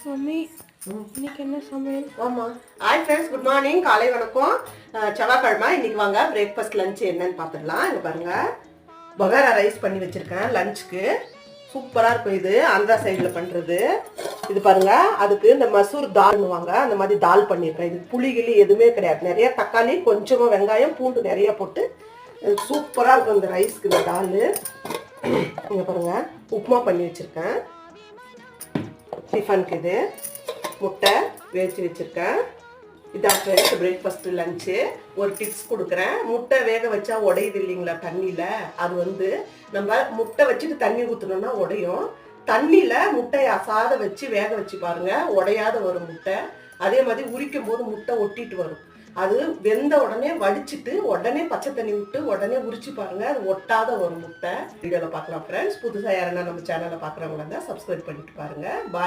Mummy இன்னைக்கு என்ன சமையல்? ஆமாம். ஹாய் ஃப்ரெண்ட்ஸ், குட் மார்னிங், காலை வணக்கம். செவ்வாய்க்கிழமை. இன்னைக்கு வாங்க பிரேக்ஃபாஸ்ட் லஞ்ச் என்னன்னு பார்த்துடலாம். இங்கே பாருங்கள், பகாரா ரைஸ் பண்ணி வச்சுருக்கேன் லஞ்சுக்கு. சூப்பராக இருக்கும். இது ஆந்திரா சைடில் பண்ணுறது. இது பாருங்கள், அதுக்கு இந்த மசூர் தால்னுவாங்க, அந்த மாதிரி தால் பண்ணியிருக்கேன். இது புளிகிளி எதுவுமே கிடையாது. நிறைய தக்காளி, கொஞ்சமாக வெங்காயம், பூண்டு நிறைய போட்டு சூப்பராக இருக்கும் இந்த ரைஸ்க்கு இந்த தால். இங்கே பாருங்கள், உப்புமா பண்ணி வச்சுருக்கேன் டிஃபனுக்கு. இது முட்டை வேச்சு வச்சுருக்கேன். இதான் ஃப்ரெண்ட்ஸ் பிரேக்ஃபாஸ்ட்டு லஞ்சு. ஒரு டிப்ஸ் கொடுக்குறேன். முட்டை வேக வச்சா உடையுது இல்லைங்களா தண்ணியில், அது நம்ம முட்டை வச்சுட்டு தண்ணி ஊற்றணுன்னா உடையும். தண்ணியில் முட்டையை அசாத வச்சு வேக வச்சு பாருங்கள், உடையாத வரும் முட்டை. அதே மாதிரி உரிக்கும் போது முட்டை ஒட்டிட்டு வரும். அது வெந்த உடனே வடிச்சிட்டு உடனே பச்சை தண்ணி விட்டு உடனே உரிச்சு பாருங்கள், அது ஒட்டாத ஒரு முட்டை. வீடியோவில் பார்க்கலாம் ஃப்ரெண்ட்ஸ். புதுசாக யாருன்னா நம்ம சேனலை பார்க்குறவங்களா இருந்தால் சப்ஸ்கிரைப் பண்ணிட்டு பாருங்கள். பாய்.